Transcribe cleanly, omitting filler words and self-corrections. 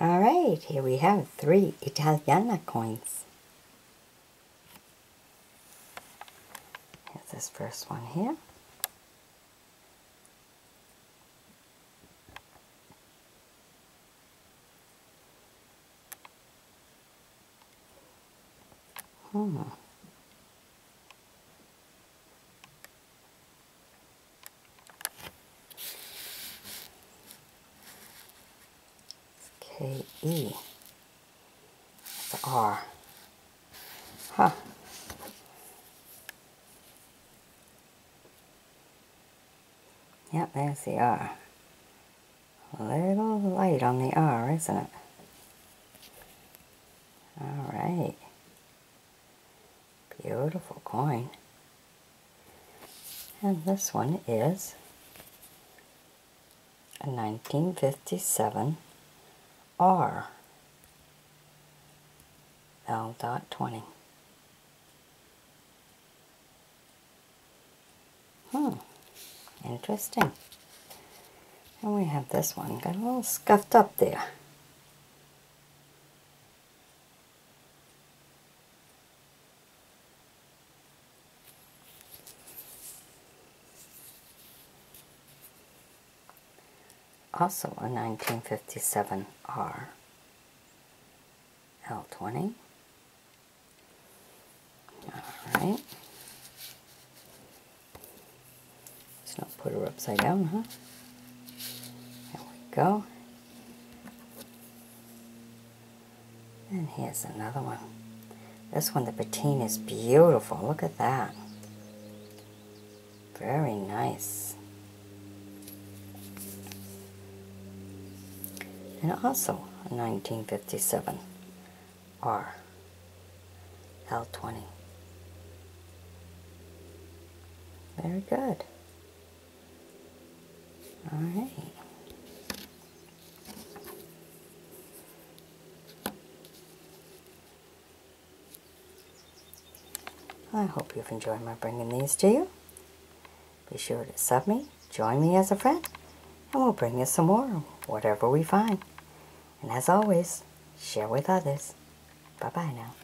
Alright, here we have 3 Italiana coins. Here's this first one here. K-E. It's R. Huh. Yep, there's the R. A little light on the R, isn't it? Alright. Beautiful coin. And this one is a 1957 R L.20. Interesting. And we have this one, got a little scuffed up there. Also a 1957 R L.20. Alright. Let's not put her upside down, huh? There we go. And here's another one. This one, the patina is beautiful. Look at that. Very nice. And also a 1957 R L.20. Very good. All right. I hope you've enjoyed my bringing these to you. Be sure to sub me, join me as a friend, and we'll bring you some more, whatever we find. And as always, share with others. Bye-bye now.